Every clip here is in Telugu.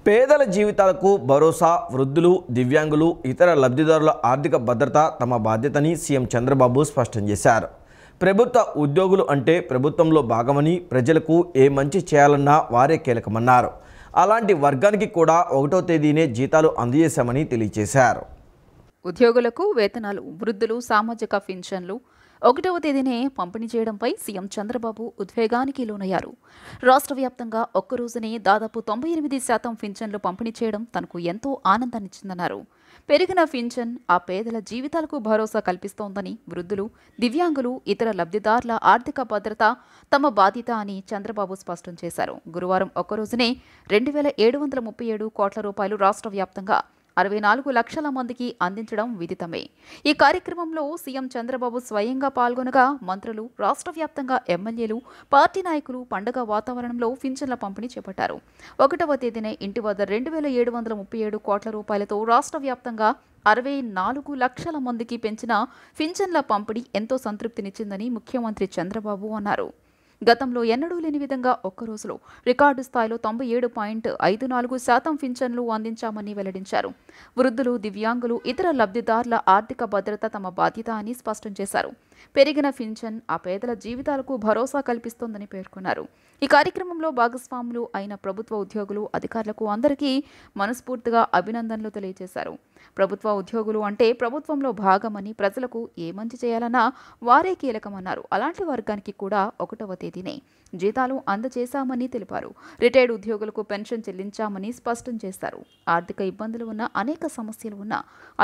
పేదల జీవితాలకు భరోసా, వృద్ధులు, దివ్యాంగులు, ఇతర లబ్ధిదారుల ఆర్థిక భద్రత తమ బాధ్యతని సీఎం చంద్రబాబు స్పష్టం చేశారు. ప్రభుత్వ ఉద్యోగులు అంటే ప్రభుత్వంలో భాగమని, ప్రజలకు ఏ మంచి చేయాలన్నా వారే కీలకమన్నారు. అలాంటి వర్గానికి కూడా 1వ తేదీనే జీతాలు అందజేశామని తెలియజేశారు. ఉద్యోగులకు వేతనాలు, వృద్ధులు, సామాజిక పింఛన్లు 1వ తేదీనే పంపిణీ చేయడంపై సీఎం చంద్రబాబు ఉద్వేగానికి లోనయ్యారు. రాష్ట్ర వ్యాప్తంగా ఒక్కరోజునే దాదాపు 98% పింఛన్లు పంపిణీ చేయడం తనకు ఎంతో ఆనందాన్నిచ్చిందన్నారు. పెరిగిన పింఛన్ ఆ పేదల జీవితాలకు భరోసా కల్పిస్తోందని, వృద్ధులు, దివ్యాంగులు, ఇతర లబ్ధిదారుల ఆర్థిక భద్రత తమ బాధ్యత అని చంద్రబాబు స్పష్టం చేశారు. గురువారం ఒక్కరోజునే 2,737 కోట్ల రూపాయలు రాష్ట్ర వ్యాప్తంగా 64 లక్షల మందికి అందించడం విదితమే. ఈ కార్యక్రమంలో సీఎం చంద్రబాబు స్వయంగా పాల్గొనగా మంత్రులు, రాష్ట్ర వ్యాప్తంగా ఎమ్మెల్యేలు, పార్టీ నాయకులు పండుగ వాతావరణంలో పింఛన్ల పంపిణీ చేపట్టారు. 1వ తేదీనే ఇంటి వద్ద 2,737 కోట్ల రూపాయలతో రాష్ట్ర వ్యాప్తంగా 64 లక్షల మందికి పెంచిన పింఛన్ల పంపిణీ ఎంతో సంతృప్తినిచ్చిందని ముఖ్యమంత్రి చంద్రబాబు అన్నారు. గతంలో ఎన్నడూ లేని విధంగా ఒక్క రోజులో రికార్డు స్థాయిలో 97.54% పింఛన్లు అందించామని వెల్లడించారు. వృద్ధులు, దివ్యాంగులు, ఇతర లబ్ధిదారుల ఆర్థిక భద్రత తమ బాధ్యత అని స్పష్టం చేశారు. పెరిగిన పింఛన్ ఆ పేదల జీవితాలకు భరోసా కల్పిస్తోందని పేర్కొన్నారు. ఈ కార్యక్రమంలో భాగస్వాములు అయిన ప్రభుత్వ ఉద్యోగులు, అధికారులకు అందరికీ మనస్ఫూర్తిగా అభినందనలు తెలియజేశారు. ప్రభుత్వ ఉద్యోగులు అంటే ప్రభుత్వంలో భాగమని, ప్రజలకు ఏ మంచి చేయాలన్నా వారే కీలకమన్నారు. అలాంటి వర్గానికి కూడా 1వ తేదీనే జీతాలు అందజేశామని తెలిపారు. రిటైర్డ్ ఉద్యోగులకు పెన్షన్ చెల్లించామని స్పష్టం చేశారు. ఆర్థిక ఇబ్బందులు ఉన్న, అనేక సమస్యలు ఉన్న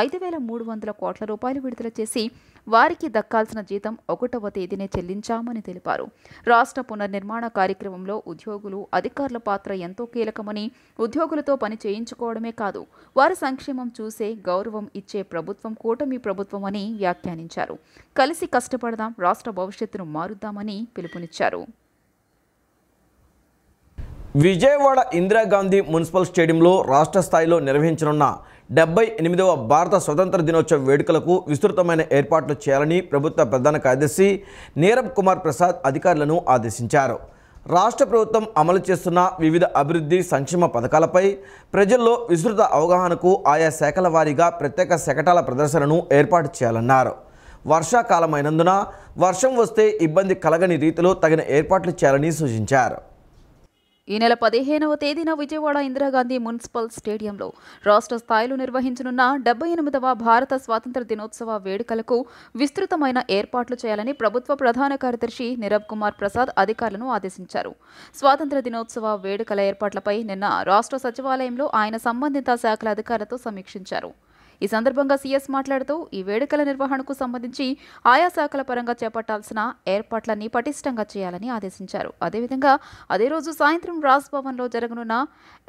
5,300 కోట్ల రూపాయలు విడుదల చేసి వారికి దక్కాల్సిన జీతం 1వ తేదీనే చెల్లించామని తెలిపారు. రాష్ట్ర పునర్నిర్మాణ కార్యక్రమంలో ఉద్యోగులు, అధికారుల పాత్ర ఎంతో కీలకమని, ఉద్యోగులతో పని చేయించుకోవడమే కాదు, వారి సంక్షేమం చూసే గౌరవం ఇచ్చే ప్రభుత్వం కూటమి ప్రభుత్వం అని వ్యాఖ్యానించారు. కలిసి కష్టపడదాం, రాష్ట్ర భవిష్యత్తును మారుద్దామని పిలుపునిచ్చారు. విజయవాడ ఇందిరాగాంధీ మున్సిపల్ స్టేడియంలో రాష్ట్ర స్థాయిలో నిర్వహించనున్న 78వ భారత స్వతంత్ర దినోత్సవ వేడుకలకు విస్తృతమైన ఏర్పాట్లు చేయాలని ప్రభుత్వ ప్రధాన కార్యదర్శి నీరబ్ కుమార్ ప్రసాద్ అధికారులను ఆదేశించారు. రాష్ట్ర ప్రభుత్వం అమలు చేస్తున్న వివిధ అభివృద్ధి, సంక్షేమ పథకాలపై ప్రజల్లో విస్తృత అవగాహనకు ఆయా శాఖల వారీగా ప్రత్యేక శకటాల ప్రదర్శనను ఏర్పాటు చేయాలన్నారు. వర్షాకాలమైనందున వర్షం వస్తే ఇబ్బంది కలగని రీతిలో తగిన ఏర్పాట్లు చేయాలని సూచించారు. ఈ నెల 15వ తేదీన విజయవాడ ఇందిరాగాంధీ మున్సిపల్ స్టేడియంలో రాష్ట్ర స్థాయిలో నిర్వహించనున్న 78వ భారత స్వాతంత్ర దినోత్సవ వేడుకలకు విస్తృతమైన ఏర్పాట్లు చేయాలని ప్రభుత్వ ప్రధాన కార్యదర్శి నీరబ్ కుమార్ ప్రసాద్ అధికారులను ఆదేశించారు. స్వాతంత్ర దినోత్సవ వేడుకల ఏర్పాట్లపై నిన్న రాష్ట్ర సచివాలయంలో ఆయన సంబంధిత శాఖల అధికారులతో సమీక్షించారు. ఈ సందర్భంగా సీఎస్ మాట్లాడుతూ ఈ వేడుకల నిర్వహణకు సంబంధించి ఆయా శాఖల పరంగా చేపట్టాల్సిన ఏర్పాట్లన్నీ పటిష్టంగా చేయాలని ఆదేశించారు. అదేవిధంగా అదే రోజు సాయంత్రం రాజ్భవన్లో జరగనున్న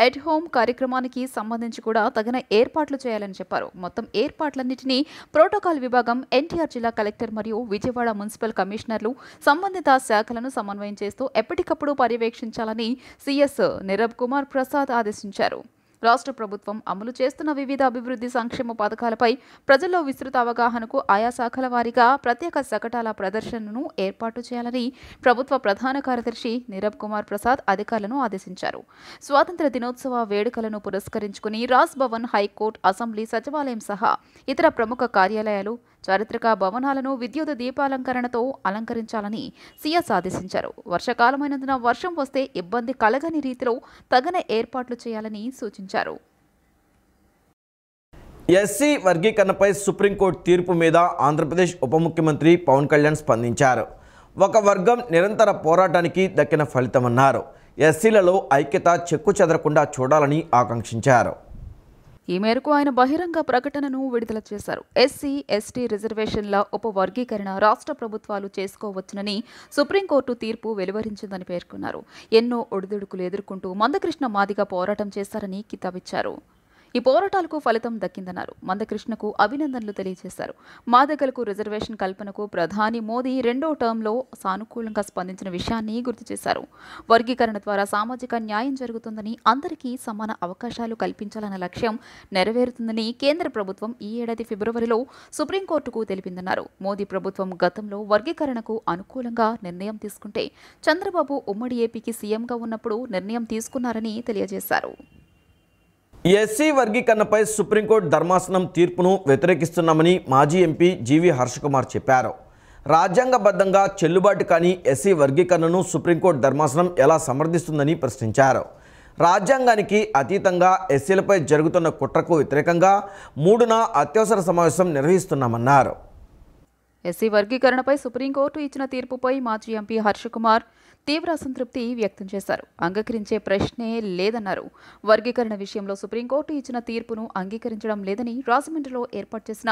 ఎట్ హోమ్ కార్యక్రమానికి సంబంధించి కూడా తగిన ఏర్పాట్లు చేయాలని చెప్పారు. మొత్తం ఏర్పాట్లన్నింటినీ ప్రోటోకాల్ విభాగం, ఎన్టీఆర్ జిల్లా కలెక్టర్ మరియు విజయవాడ మున్సిపల్ కమిషనర్లు సంబంధిత శాఖలను సమన్వయం చేస్తూ ఎప్పటికప్పుడు పర్యవేక్షించాలని సీఎస్ నీరబ్ కుమార్ ప్రసాద్ ఆదేశించారు. రాష్ట్ర ప్రభుత్వం అమలు చేస్తున్న వివిధ అభివృద్ధి, సంక్షేమ పథకాలపై ప్రజల్లో విస్తృత అవగాహనకు ఆయా శాఖల వారీగా ప్రత్యేక శకటాల ప్రదర్శనను ఏర్పాటు చేయాలని ప్రభుత్వ ప్రధాన కార్యదర్శి నీరబ్ కుమార్ ప్రసాద్ అధికారులను ఆదేశించారు. స్వాతంత్ర దినోత్సవ వేడుకలను పురస్కరించుకుని రాజ్భవన్, హైకోర్టు, అసెంబ్లీ, సచివాలయం సహా ఇతర ప్రముఖ కార్యాలయాలు, చారిత్రక భవనాలను విద్యుత్ దీపాలంకరణతో అలంకరించాలని సీఎస్ ఆదేశించారు. వర్షాకాలమైనందున వర్షం వస్తే ఇబ్బంది కలగని రీతిలో తగిన ఏర్పాట్లు చేయాలని సూచించారు. ఎస్సీ వర్గీకరణపై సుప్రీంకోర్టు తీర్పు మీద ఆంధ్రప్రదేశ్ ఉప ముఖ్యమంత్రి పవన్ కళ్యాణ్ స్పందించారు. ఒక వర్గం నిరంతర పోరాటానికి దక్కిన ఫలితమన్నారు. ఎస్సీలలో ఐక్యత చెక్కు చెదరకుండా చూడాలని ఆకాంక్షించారు. ఈ మేరకు ఆయన బహిరంగ ప్రకటనను విడుదల చేశారు. ఎస్సీ, ఎస్టీ రిజర్వేషన్ల ఉపవర్గీకరణ రాష్ట్ర ప్రభుత్వాలు చేసుకోవచ్చునని సుప్రీంకోర్టు తీర్పు వెలువరించిందని పేర్కొన్నారు. ఎన్నో ఒడిదుడుకులు ఎదుర్కొంటూ మందకృష్ణ మాదిగ పోరాటం చేశారని కితాబిచ్చారు. ఈ పోరాటాలకు ఫలితం దక్కిందన్నారు. మందకృష్ణకు అభినందనలు తెలియజేశారు. మాదిగలకు రిజర్వేషన్ కల్పనకు ప్రధాని మోదీ 2వ టర్మ్లో సానుకూలంగా స్పందించిన విషయాన్ని గుర్తు చేశారు. వర్గీకరణ ద్వారా సామాజిక న్యాయం జరుగుతుందని, అందరికీ సమాన అవకాశాలు కల్పించాలన్న లక్ష్యం నెరవేరుతుందని కేంద్ర ప్రభుత్వం ఈ ఏడాది ఫిబ్రవరిలో సుప్రీంకోర్టుకు తెలిపిందన్నారు. మోదీ ప్రభుత్వం గతంలో వర్గీకరణకు అనుకూలంగా నిర్ణయం తీసుకుంటే చంద్రబాబు ఉమ్మడి ఏపీకి సీఎంగా ఉన్నప్పుడు నిర్ణయం తీసుకున్నారని తెలియజేశారు. ఎస్సీ వర్గీకరణపై సుప్రీంకోర్టు ధర్మాసనం తీర్పును వ్యతిరేకిస్తున్నామని మాజీ ఎంపీ జీవి హర్షకుమార్ చెప్పారు. రాజ్యాంగబద్ధంగా చెల్లుబాటు కాని ఎస్సీ వర్గీకరణను సుప్రీంకోర్టు ధర్మాసనం ఎలా సమర్థిస్తుందని ప్రశ్నించారు. రాజ్యాంగానికి అతీతంగా ఎస్సీలపై జరుగుతున్న కుట్రకు వ్యతిరేకంగా 3న అత్యవసర సమావేశం నిర్వహిస్తున్నామన్నారు. ఎస్సీ వర్గీకరణపై సుప్రీంకోర్టు ఇచ్చిన తీర్పుపై మాజీ ఎంపీ హర్షకుమార్ తీవ్ర అసంతృప్తి వ్యక్తం చేశారు. అంగీకరించే ప్రశ్నే లేదన్నారు. వర్గీకరణ విషయంలో సుప్రీంకోర్టు ఇచ్చిన తీర్పును అంగీకరించడం లేదని రాజమండ్రిలో ఏర్పాటు చేసిన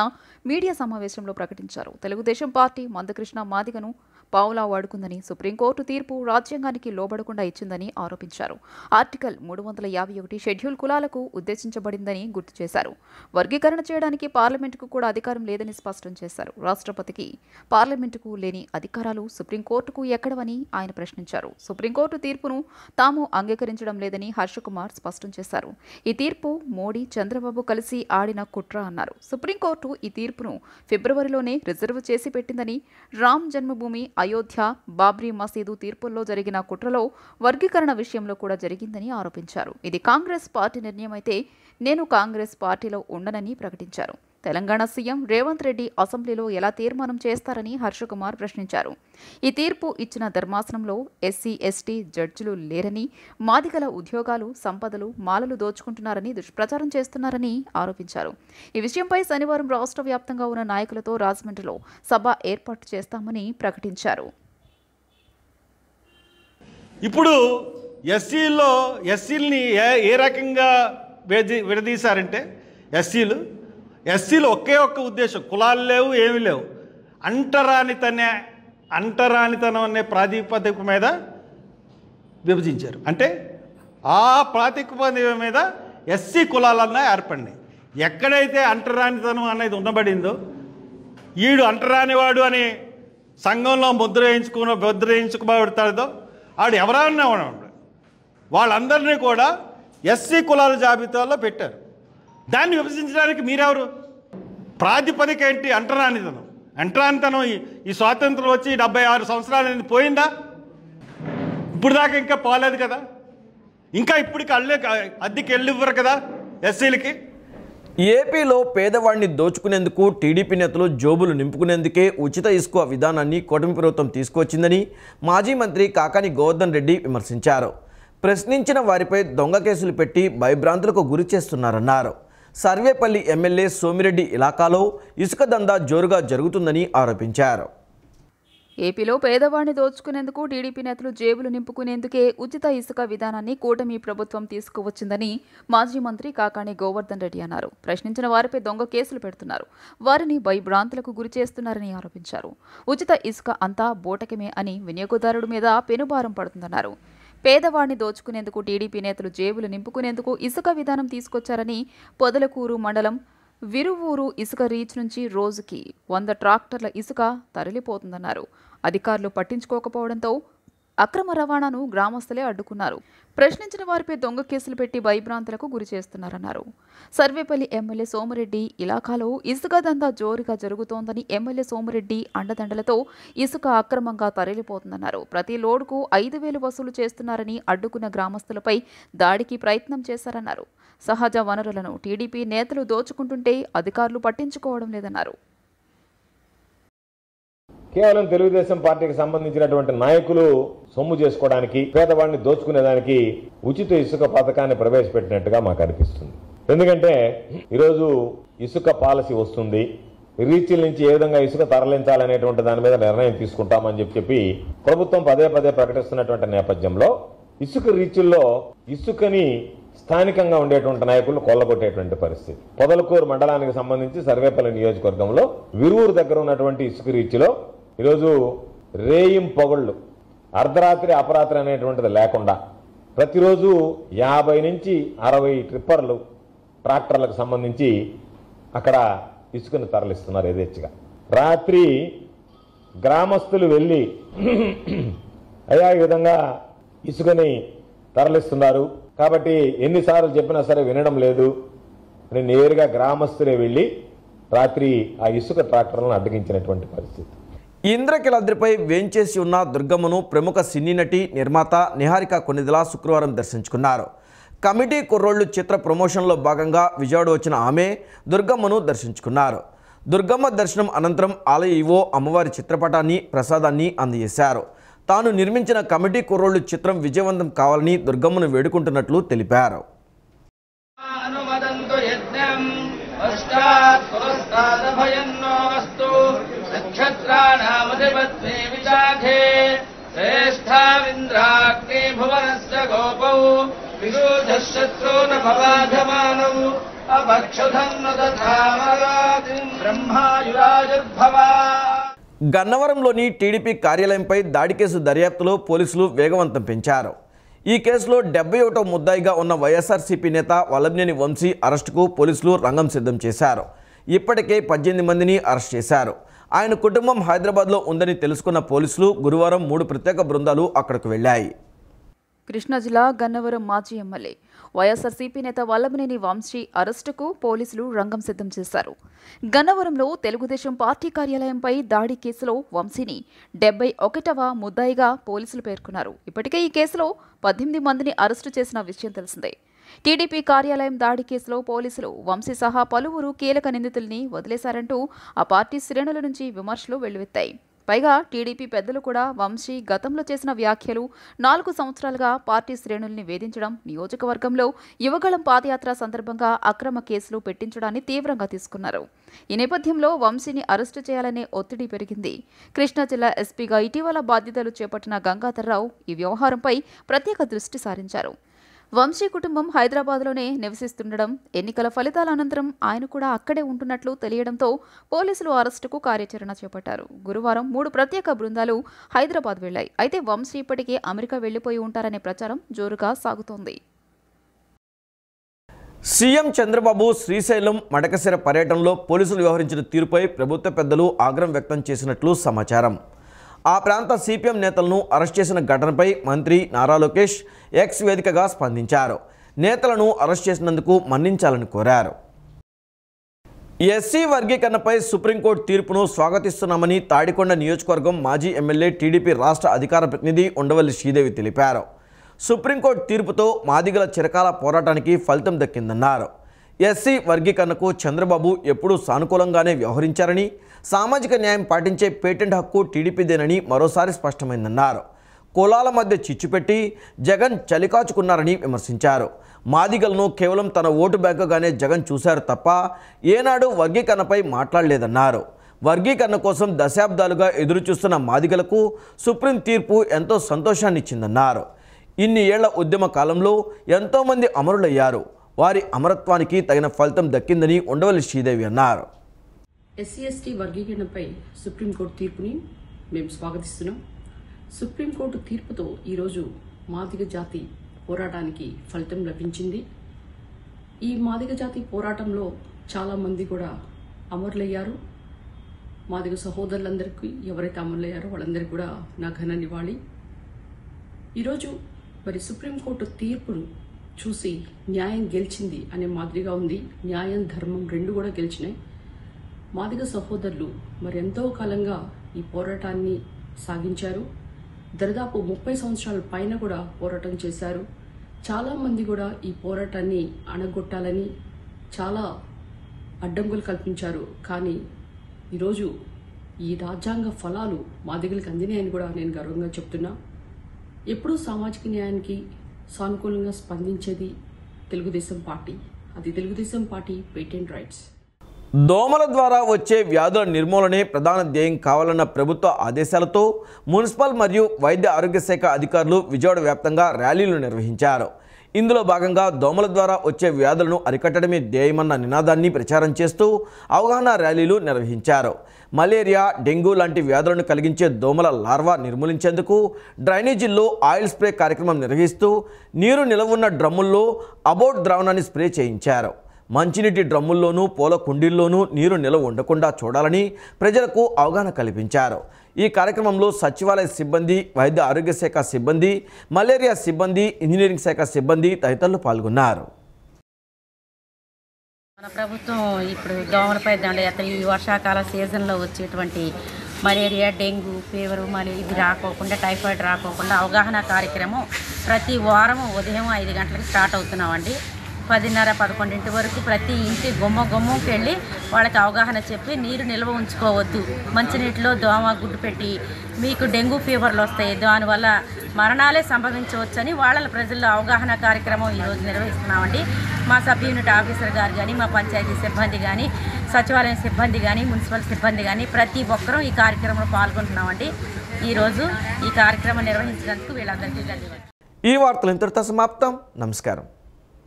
మీడియా సమావేశంలో ప్రకటించారు. తెలుగుదేశం పార్టీ మందకృష్ణ మాదిగను పావులా వాడుకుందని, సుప్రీంకోర్టు తీర్పు రాజ్యాంగానికి లోబడకుండా ఇచ్చిందని ఆరోపించారు. ఆర్టికల్ 351 షెడ్యూల్ కులాలకు ఉద్దేశించబడిందని గుర్తు చేశారు. వర్గీకరణ చేయడానికి పార్లమెంటుకు కూడా అధికారం లేదని స్పష్టం చేశారు. రాష్ట్రపతికి పార్లమెంటుకు లేని అధికారాలు సుప్రీంకోర్టుకు ఎక్కడవని ఆయన ప్రశ్నించారు. సుప్రీంకోర్టు తీర్పును తాము అంగీకరించడం లేదని హర్షకుమార్ స్పష్టం చేశారు. ఈ తీర్పు మోడీ, చంద్రబాబు కలిసి ఆడిన కుట్ర అన్నారు. సుప్రీంకోర్టు ఈ తీర్పును ఫిబ్రవరిలోనే రిజర్వ్ చేసి పెట్టిందని, రామ్ జన్మభూమి, అయోధ్య, బాబ్రీ మసీదు తీర్పుల్లో జరిగిన కుట్రలో వర్గీకరణ విషయంలో కూడా జరిగిందని ఆరోపించారు. ఇది కాంగ్రెస్ పార్టీ నిర్ణయం అయితే నేను కాంగ్రెస్ పార్టీలో ఉండనని ప్రకటించారు. తెలంగాణ సీఎం రేవంత్ రెడ్డి అసెంబ్లీలో ఎలా తీర్మానం చేస్తారని హర్షకుమార్ ప్రశ్నించారు. ఈ తీర్పు ఇచ్చిన ధర్మాసనంలో ఎస్సీ, ఎస్టీ జడ్జిలు లేరని, మాదిగల ఉద్యోగాలు, సంపదలు, మాలలు దోచుకుంటున్నారని దుష్ప్రచారం చేస్తున్నారని ఆరోపించారు. ఈ విషయంపై శనివారం రాష్ట్ర వ్యాప్తంగా ఉన్న నాయకులతో రాజమండ్రిలో సభ ఏర్పాటు చేస్తామని ప్రకటించారు. ఇప్పుడు ఎస్సీల్ని ఏ రకంగా విడదీశారంటే ఎస్సీలు ఒకే ఒక్క ఉద్దేశం, కులాలు లేవు, ఏమీ లేవు, అంటరానితనం అనే ప్రాతిపదిక మీద విభజించారు. అంటే ఆ ప్రాతిపదిక మీద ఎస్సీ కులాలన్నా ఏర్పడినాయి. ఎక్కడైతే అంటరానితనం అనేది ఉండబడిందో, ఈడు అంటరానివాడు అని సంఘంలో ముద్రయించుకోబడతాడో ఆడు ఎవరన్నా వాళ్ళందరినీ కూడా ఎస్సీ కులాల జాబితాలో పెట్టారు. దాన్ని విభజించడానికి మీరెవరు? ప్రాతిపదిక ఏంటి? అంటరానితనం ఈ స్వాతంత్రం వచ్చి 76 సంవత్సరాలు పోయిందా? ఇప్పుడు దాకా ఇంకా పోలేదు కదా. ఇంకా ఇప్పటికి అద్దెకి వెళ్ళి ఇవ్వరు కదా ఎస్సీలకి. ఏపీలో పేదవాడిని దోచుకునేందుకు టీడీపీ నేతలు జోబులు నింపుకునేందుకే ఉచిత ఇసుక విధానాన్ని కూటమి ప్రభుత్వం తీసుకొచ్చిందని మాజీ మంత్రి కాకాని గోవర్ధన్ రెడ్డి విమర్శించారు. ప్రశ్నించిన వారిపై దొంగ కేసులు పెట్టి భయభ్రాంతులకు గురి చేస్తున్నారన్నారు. సర్వేపల్లి ఎమ్మెల్యే సోమిరెడ్డి ఇలాకాలో ఇసుక దందా జోరుగా జరుగుతుందని ఆరోపించారు. ఏపీలో పేదవాడిని దోచుకునేందుకు టీడీపీ నేతలు జేబులు నింపుకునేందుకే ఉచిత ఇసుక విధానాన్ని కూటమి ప్రభుత్వం తీసుకువచ్చిందని మాజీ మంత్రి కాకాని గోవర్ధన్ రెడ్డి అన్నారు. ప్రశ్నించిన వారిపై దొంగ కేసులు పెడుతున్నారు, వారిని భయభ్రాంతులకు గురి చేస్తున్నారని ఆరోపించారు. ఉచిత ఇసుక అంతా బోటకమే అని వినియోగదారుడి మీద పెనుభారం పడుతుందన్నారు. పేదవాడిని దోచుకునేందుకు టీడీపీ నేతలు జేబులు నింపుకునేందుకు ఇసుక విధానం తీసుకొచ్చారని పొదలకూరు మండలం విరువూరు ఇసుక రీచ్ నుంచి రోజుకి 100 ట్రాక్టర్ల ఇసుక తరలిపోతుందన్నారు. అధికారులు పట్టించుకోకపోవడంతో అక్రమ రవాణాను గ్రామస్తులే అడ్డుకున్నారు. ప్రశ్నించిన వారిపై దొంగ కేసులు పెట్టి భయభ్రాంతులకు గురి చేస్తున్నారన్నారు. సర్వేపల్లి ఎమ్మెల్యే సోమిరెడ్డి ఇలాకాలో ఇసుక దందా జోరుగా జరుగుతోందని, ఎమ్మెల్యే సోమిరెడ్డి అండదండలతో ఇసుక అక్రమంగా తరలిపోతుందన్నారు. ప్రతి లోడుకు 5,000 వసూలు చేస్తున్నారని అడ్డుకున్న గ్రామస్తులపై దాడికి ప్రయత్నం చేశారన్నారు. సహజ వనరులను టీడీపీ నేతలు దోచుకుంటుంటే అధికారులు పట్టించుకోవడం లేదన్నారు. కేవలం తెలుగుదేశం పార్టీకి సంబంధించినటువంటి నాయకులు సొమ్ము చేసుకోవడానికి, పేదవాడిని దోచుకునేదానికి ఉచిత ఇసుక పథకాన్ని ప్రవేశపెట్టినట్టుగా మాకు అనిపిస్తుంది. ఎందుకంటే ఈరోజు ఇసుక పాలసీ వస్తుంది, రీచ్ల నుంచి ఏ విధంగా ఇసుక తరలించాలనేటువంటి దాని మీద నిర్ణయం తీసుకుంటామని చెప్పి ప్రభుత్వం పదే ప్రకటిస్తున్నటువంటి నేపథ్యంలో ఇసుక రీచ్ల్లో ఇసుకని స్థానికంగా ఉండేటువంటి నాయకులు కొల్లగొట్టేటువంటి పరిస్థితి. పొదలకూరు మండలానికి సంబంధించి సర్వేపల్లి నియోజకవర్గంలో విరువూరు దగ్గర ఉన్నటువంటి ఇసుక రీచ్లో ఈరోజు రేయిం పొగళ్ళు, అర్ధరాత్రి అపరాత్రి అనేటువంటిది లేకుండా ప్రతిరోజు 50 నుంచి 60 ట్రిప్పర్లు ట్రాక్టర్లకు సంబంధించి అక్కడ ఇసుకను తరలిస్తున్నారు యథేచ్ఛగా. రాత్రి గ్రామస్తులు వెళ్ళి అయ్యా ఈ విధంగా ఇసుకని తరలిస్తున్నారు కాబట్టి ఎన్నిసార్లు చెప్పినా సరే వినడం లేదు అని నేరుగా గ్రామస్తులే వెళ్ళి రాత్రి ఆ ఇసుక ట్రాక్టర్లను అడ్డగించినటువంటి పరిస్థితి. ఇంద్రకీలాద్రిపై వేంచేసి ఉన్న దుర్గమ్మను ప్రముఖ సినీ నటి, నిర్మాత నిహారిక కొన్నిదెల శుక్రవారం దర్శించుకున్నారు. కమిటీ కుర్రోళ్ళు చిత్ర ప్రమోషన్లో భాగంగా విజయవాడ వచ్చిన ఆమె దుర్గమ్మను దర్శించుకున్నారు. దుర్గమ్మ దర్శనం అనంతరం ఆలయ ఈవో అమ్మవారి చిత్రపటాన్ని ప్రసాదాన్ని అందజేశారు. తాను నిర్మించిన కమిటీ కుర్రోళ్ళు చిత్రం విజయవంతం కావాలని దుర్గమ్మను వేడుకుంటున్నట్లు తెలిపారు. గన్నవరంలోని టీడీపీ కార్యాలయంపై దాడి కేసు దర్యాప్తులో పోలీసులు వేగవంతం పెంచారు. ఈ కేసులో 71వ ముద్దాయిగా ఉన్న వైఎస్ఆర్సీపీ నేత వల్లభనేని వంశీ అరెస్టుకు పోలీసులు రంగం సిద్ధం చేశారు. ఇప్పటికే 18 మందిని అరెస్ట్ చేశారు. ఆయన కుటుంబం హైదరాబాద్లో ఉందని తెలుసుకున్న పోలీసులు గురువారం 3 ప్రత్యేక బృందాలు అక్కడకు వెళ్లాయి. కృష్ణా జిల్లా గన్నవరం మాజీ ఎమ్మెల్యే వైఎస్ఆర్సీపీ నేత వల్లభనేని వంశీ అరెస్టుకు పోలీసులు రంగం సిద్ధం చేశారు. గన్నవరంలో తెలుగుదేశం పార్టీ కార్యాలయంపై దాడి కేసులో వంశీని 71వ ముద్దాయిగా పోలీసులు పేర్కొన్నారు. ఇప్పటికే ఈ కేసులో 18 మందిని అరెస్టు చేసిన విషయం తెలిసిందే. టీడీపీ కార్యాలయం దాడి కేసులో పోలీసులు వంశీ సహా పలువురు కీలక నిందితుల్ని వదిలేశారంటూ ఆ పార్టీ శ్రేణుల నుంచి విమర్శలు వెల్లువెత్తాయి. పైగా టీడీపీ పెద్దలు కూడా వంశీ గతంలో చేసిన వ్యాఖ్యలు 4 సంవత్సరాలుగా పార్టీ శ్రేణుల్ని వేధించడం, నియోజకవర్గంలో యువగళం పాదయాత్ర సందర్భంగా అక్రమ కేసులు పెట్టించడాన్ని తీవ్రంగా తీసుకున్నారు. ఈ నేపథ్యంలో వంశీని అరెస్టు చేయాలనే ఒత్తిడి పెరిగింది. కృష్ణా జిల్లా ఎస్పీగా ఇటీవల బాధ్యతలు చేపట్టిన గంగాధర్రావు ఈ వ్యవహారంపై ప్రత్యేక దృష్టి సారించారు. వంశీ కుటుంబం హైదరాబాద్లోనే నివసిస్తుండడం, ఎన్నికల ఫలితాల అనంతరం ఆయన కూడా అక్కడే ఉంటున్నట్లు తెలియడంతో పోలీసులు అరెస్టుకు కార్యాచరణ చేపట్టారు. గురువారం 3 ప్రత్యేక బృందాలు హైదరాబాద్ వెళ్లాయి. అయితే వంశీ ఇప్పటికే అమెరికా వెళ్లిపోయి ఉంటారనే ప్రచారం జోరుగా సాగుతోంది. సీఎం చంద్రబాబు శ్రీశైలం మడకశిర పర్యటనలో పోలీసులు వ్యవహరించిన తీరుపై ప్రభుత్వ పెద్దలు ఆగ్రహం వ్యక్తం చేసినట్లు సమాచారం. ఆ ప్రాంత సిపిఎం నేతలను అరెస్ట్ చేసిన ఘటనపై మంత్రి నారా లోకేష్ ఎక్స్ వేదికగా స్పందించారు. నేతలను అరెస్ట్ చేసినందుకు మన్నించాలని కోరారు. ఎస్సీ వర్గీకరణపై సుప్రీంకోర్టు తీర్పును స్వాగతిస్తున్నామని తాడికొండ నియోజకవర్గం మాజీ ఎమ్మెల్యే టీడీపీ రాష్ట్ర అధికార ప్రతినిధి ఉండవల్లి శ్రీదేవి తెలిపారు. సుప్రీంకోర్టు తీర్పుతో మాదిగల చిరకాల పోరాటానికి ఫలితం దక్కిందన్నారు. ఎస్సీ వర్గీకరణకు చంద్రబాబు ఎప్పుడూ సానుకూలంగానే వ్యవహరించారని, సామాజిక న్యాయం పాటించే పేటెంట్ హక్కు టీడీపీదేనని మరోసారి స్పష్టమైందన్నారు. కులాల మధ్య చిచ్చుపెట్టి జగన్ చలికాచుకున్నారని విమర్శించారు. మాదిగలను కేవలం తన ఓటు బ్యాంకుగానే జగన్ చూశారు తప్ప ఏనాడు వర్గీకరణపై మాట్లాడలేదన్నారు. వర్గీకరణ కోసం దశాబ్దాలుగా ఎదురుచూస్తున్న మాదిగలకు సుప్రీం తీర్పు ఎంతో సంతోషాన్నిచ్చిందన్నారు. ఇన్ని ఏళ్ల ఉద్యమ కాలంలో ఎంతోమంది అమరులయ్యారు. వారి అమరత్వానికి తగిన ఫలితం దక్కిందని ఉండవల్లి శ్రీదేవి అన్నారు. ఎస్సీ ఎస్టీ వర్గీకరణపై సుప్రీంకోర్టు తీర్పుని మేము స్వాగతిస్తున్నాం. సుప్రీంకోర్టు తీర్పుతో ఈరోజు మాదిగ జాతి పోరాటానికి ఫలితం లభించింది. ఈ మాదిగ జాతి పోరాటంలో చాలామంది కూడా అమరులయ్యారు. మాదిగ సహోదరులందరికీ ఎవరైతే అమరులయ్యారో వాళ్ళందరికీ కూడా నా ఘన నివాళి. ఈరోజు మరి సుప్రీంకోర్టు తీర్పును చూసి న్యాయం గెలిచింది అనే మాదిరిగా ఉంది. న్యాయం ధర్మం రెండు కూడా గెలిచినాయి. మాదిగ సహోదరులు మరి ఎంతో కాలంగా ఈ పోరాటాన్ని సాగించారు. దాదాపు 30 సంవత్సరాల పైన కూడా పోరాటం చేశారు. చాలామంది కూడా ఈ పోరాటాన్ని అణగొట్టాలని చాలా అడ్డంకులు కల్పించారు. కానీ ఈరోజు ఈ రాజ్యాంగ ఫలాలు మాదిగలకు అందినాయని కూడా నేను గర్వంగా చెప్తున్నా. ఎప్పుడూ సామాజిక న్యాయానికి సానుకూలంగా స్పందించేది తెలుగుదేశం పార్టీ. అది తెలుగుదేశం పార్టీ పేటెంట్ రైట్స్. దోమల ద్వారా వచ్చే వ్యాధుల నిర్మూలనే ప్రధాన ధ్యేయం కావాలన్న ప్రభుత్వ ఆదేశాలతో మున్సిపల్ మరియు వైద్య ఆరోగ్య శాఖ అధికారులు విజయవాడ వ్యాప్తంగా ర్యాలీలు నిర్వహించారు. ఇందులో భాగంగా దోమల ద్వారా వచ్చే వ్యాధులను అరికట్టడమే ధ్యేయమన్న నినాదాన్ని ప్రచారం చేస్తూ అవగాహన ర్యాలీలు నిర్వహించారు. మలేరియా, డెంగ్యూ లాంటి వ్యాధులను కలిగించే దోమల లార్వా నిర్మూలించేందుకు డ్రైనేజీల్లో ఆయిల్ స్ప్రే కార్యక్రమం నిర్వహిస్తూ నీరు నిలవ ఉన్న డ్రమ్ముల్లో అబౌట్ ద్రావణాన్ని స్ప్రే చేయించారు. మంచినీటి డ్రమ్ముల్లోనూ పూల కుండీల్లోనూ నీరు నిలవ ఉండకుండా చూడాలని ప్రజలకు అవగాహన కల్పించారు. ఈ కార్యక్రమంలో సచివాలయ సిబ్బంది, వైద్య ఆరోగ్య శాఖ సిబ్బంది, మలేరియా సిబ్బంది, ఇంజనీరింగ్ శాఖ సిబ్బంది తదితరులు పాల్గొన్నారు. మన ప్రభుత్వం ఇప్పుడు దోమలపై దండయాత్ర ఈ వర్షాకాల సీజన్లో వచ్చేటువంటి మలేరియా, డెంగ్యూ ఫీవరు ఇవి రాకోకుండా, టైఫాయిడ్ రాకోకుండా అవగాహన కార్యక్రమం ప్రతి వారం ఉదయం 5 గంటలకు స్టార్ట్ అవుతున్నామండి. 10:30-11 వరకు ప్రతి ఇంటి గుమ్మకి వెళ్ళి వాళ్ళకి అవగాహన చెప్పి నీరు నిల్వ ఉంచుకోవద్దు, మంచినీటిలో దోమ గుడ్డు పెట్టి మీకు డెంగ్యూ ఫీవర్లు వస్తాయి, దానివల్ల మరణాలే సంభవించవచ్చని వాళ్ళ ప్రజల్లో అవగాహన కార్యక్రమం ఈరోజు నిర్వహిస్తున్నామండి. మా సబ్ యూనిట్ ఆఫీసర్ గారు కానీ, మా పంచాయతీ సిబ్బంది కానీ, సచివాలయం సిబ్బంది కానీ, మున్సిపల్ సిబ్బంది కానీ ప్రతి ఒక్కరూ ఈ కార్యక్రమంలో పాల్గొంటున్నామండి. ఈరోజు ఈ కార్యక్రమం నిర్వహించినందుకు వీళ్ళందరికీ ధన్యవాదాలు. ఈ వార్తలు ఇంతటితో సమాప్తం. నమస్కారం.